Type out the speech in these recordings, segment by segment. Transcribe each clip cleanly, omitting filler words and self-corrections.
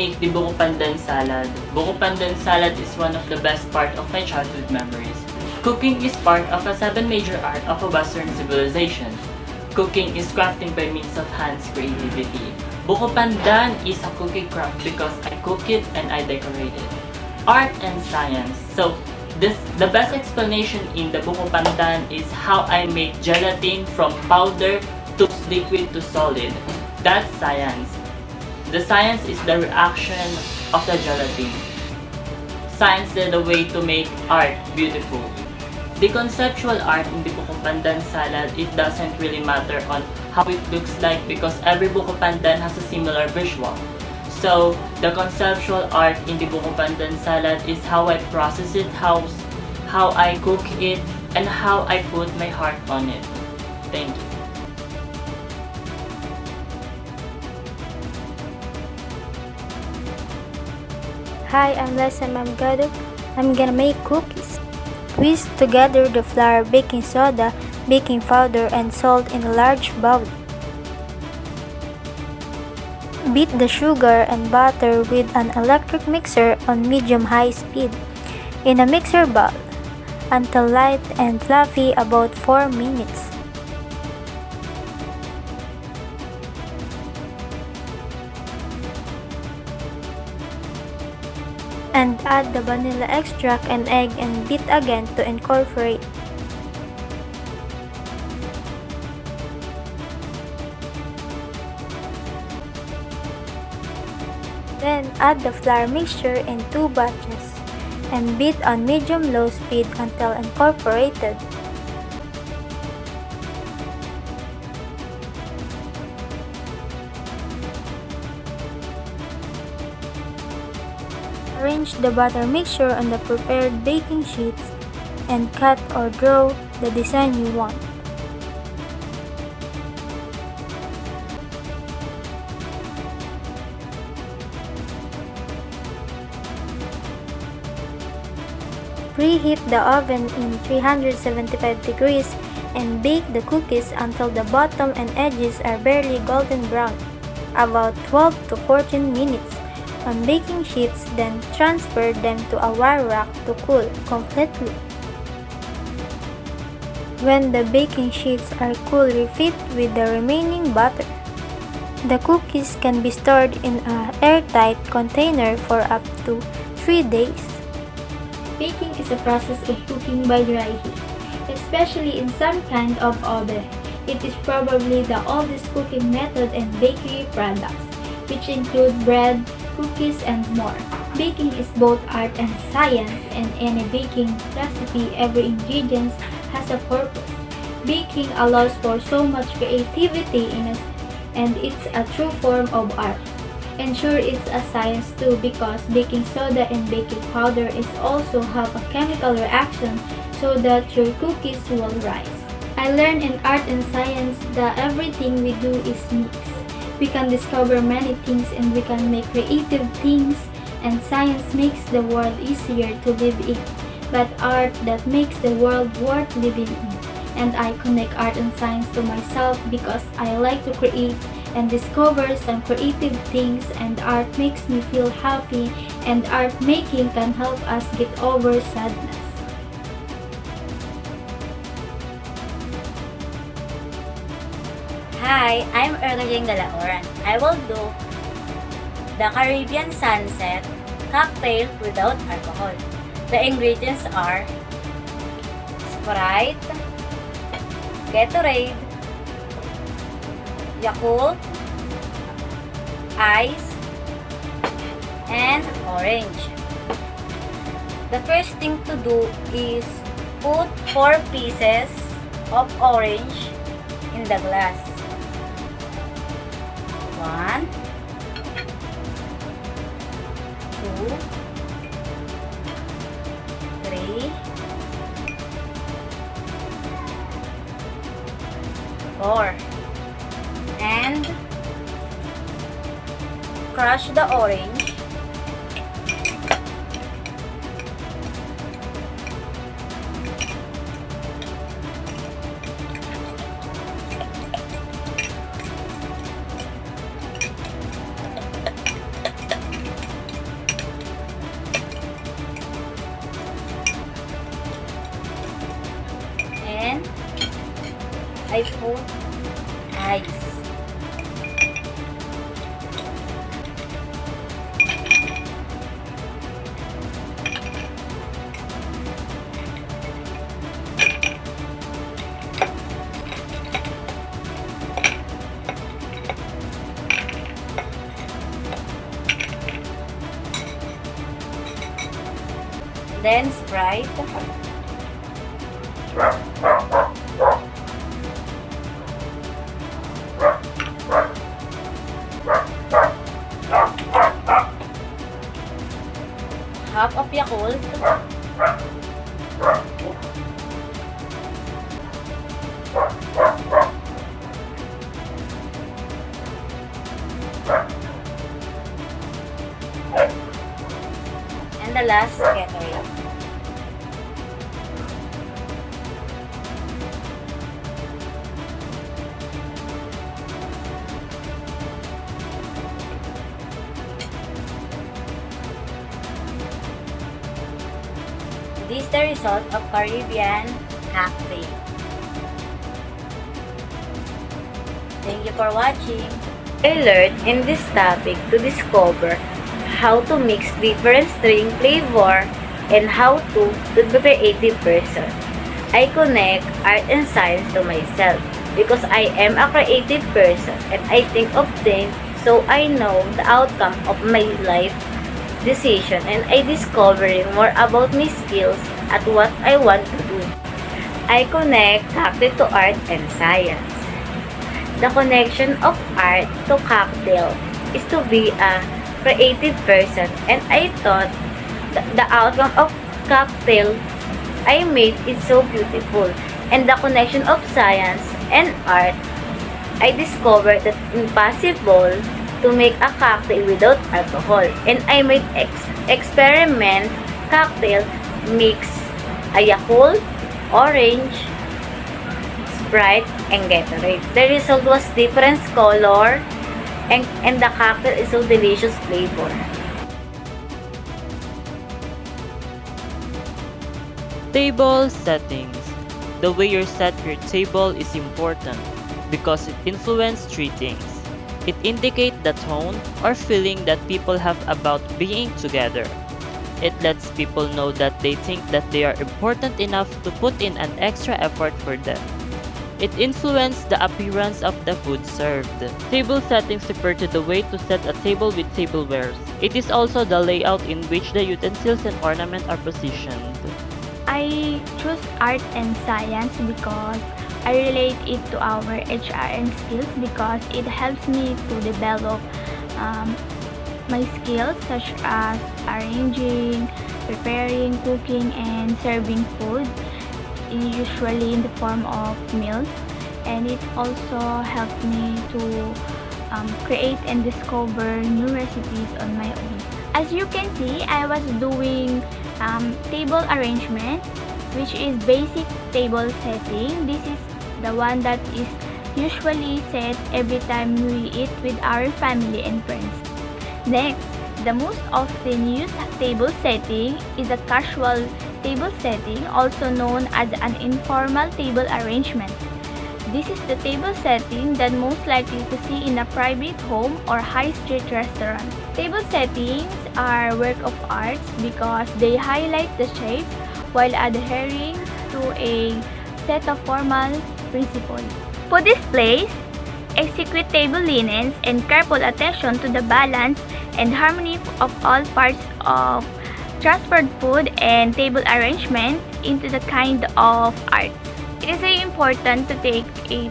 make the buko pandan salad. Buko pandan salad is one of the best part of my childhood memories. Cooking is part of a 7 major art of a Western civilization. Cooking is crafting by means of hands creativity. Buko pandan is a cookie craft because I cook it and I decorate it. Art and science. So, the best explanation in the buko pandan is how I make gelatin from powder to liquid to solid. That's science. The science is the reaction of the gelatin. Science led the way to make art beautiful. The conceptual art in the buko pandan salad, it doesn't really matter on how it looks like because every buko pandan has a similar visual. So, the conceptual art in the buko pandan salad is how I process it, how I cook it, and how I put my heart on it. Thank you. Hi, I'm Lesa Mamgado. I'm gonna make cookies. Whisk together the flour, baking soda, baking powder, and salt in a large bowl. Beat the sugar and butter with an electric mixer on medium-high speed in a mixer bowl until light and fluffy about 4 minutes. And add the vanilla extract and egg and beat again to incorporate. Then add the flour mixture in 2 batches and beat on medium-low speed until incorporated. Arrange the butter mixture on the prepared baking sheets and cut or draw the design you want. Preheat the oven in 375 degrees and bake the cookies until the bottom and edges are barely golden brown, about 12 to 14 minutes. On baking sheets, then transfer them to a wire rack to cool completely. When the baking sheets are cool, refit with the remaining butter. The cookies can be stored in an airtight container for up to 3 days. Baking is a process of cooking by dry heat, especially in some kind of oven. It is probably the oldest cooking method in bakery products, which include bread, cookies, and more. Baking is both art and science. In any baking recipe, every ingredient has a purpose. Baking allows for so much creativity and it's a true form of art. And sure, it's a science too because baking soda and baking powder is also have a chemical reaction so that your cookies will rise. I learned in art and science that everything we do is mixed. We can discover many things and we can make creative things, and science makes the world easier to live in, but art that makes the world worth living in. And I connect art and science to myself because I like to create and discover some creative things, and art makes me feel happy, and art making can help us get over sadness. Hi, I'm Erling Galaoran. I will do the Caribbean Sunset cocktail without alcohol. The ingredients are Sprite, Gatorade, Yakult, ice, and orange. The first thing to do is put 4 pieces of orange in the glass. 1, 2, 3, 4, and crush the orange. I put ice. Then Sprite. Half of Yakult. And the last, Gatorade. This is the result of Caribbean cocktail. Thank you for watching. I learned in this topic to discover how to mix different string flavor and how to be a creative person. I connect art and science to myself because I am a creative person and I think of things so I know the outcome of my life decision and I discovering more about my skills at what I want to do. I connect cocktail to art and science. The connection of art to cocktail is to be a creative person and I thought the outcome of cocktail I made is so beautiful and the connection of science and art I discovered that impossible to make a cocktail without alcohol and I made experiment cocktail mix a Yakult, orange, Sprite, and Gatorade. The result was different color and the cocktail is so delicious flavor. Table settings. The way you set your table is important because it influences three things. It indicates the tone or feeling that people have about being together. It lets people know that they think that they are important enough to put in an extra effort for them. It influences the appearance of the food served. Table settings refer to the way to set a table with tablewares. It is also the layout in which the utensils and ornaments are positioned. I choose art and science because I relate it to our HRM skills because it helps me to develop my skills such as arranging, preparing, cooking, and serving food, usually in the form of meals. And it also helps me to create and discover new recipes on my own. As you can see, I was doing table arrangement, which is basic table setting. This is the one that is usually set every time we eat with our family and friends. Next, the most often used table setting is a casual table setting, also known as an informal table arrangement. This is the table setting that most likely to see in a private home or high street restaurant. Table settings are work of art because they highlight the shape while adhering to a set of formal principles. For displays, execute table linens and careful attention to the balance and harmony of all parts of transferred food and table arrangement into the kind of art. It is very important to take a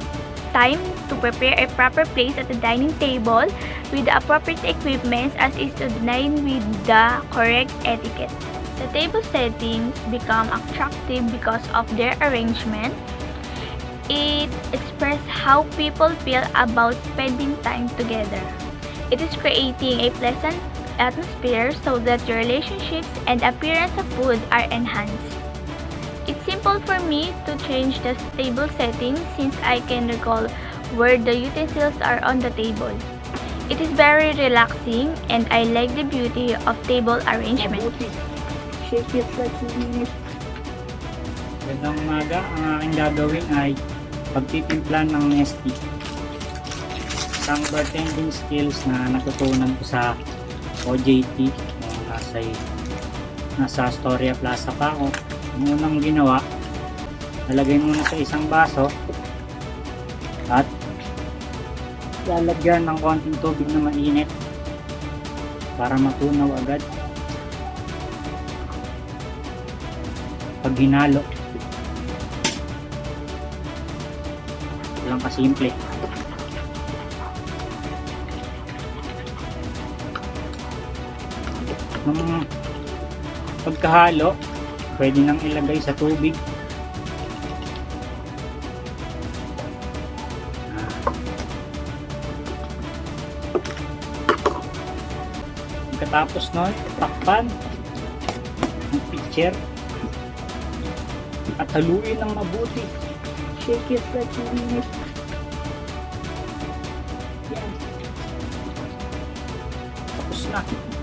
time to prepare a proper place at the dining table with the appropriate equipment as is to dine with the correct etiquette. The table settings become attractive because of their arrangement. It expresses how people feel about spending time together. It is creating a pleasant atmosphere so that your relationships and appearance of food are enhanced. It's simple for me to change the table setting since I can recall where the utensils are on the table. It is very relaxing and I like the beauty of table arrangement. Shake it like you mean it. Gandang umaga, ang aking gagawin ay pagtitimpla ng Nesty. Isang bartending skills na natutunan ko sa OJT nung nasa Astoria Plaza pa ako. Ang unang ginawa, lalagay muna sa isang baso at lalagyan ng konting tubig na mainit para matunaw agad. Pag hinalo, lang kasimple. Nung pagkahalo, pwede nang ilagay sa tubig. Pagkatapos nun, takpan ang pitcher at haluin ng mabuti. Shake it like you mean it. Yan. Tapos na.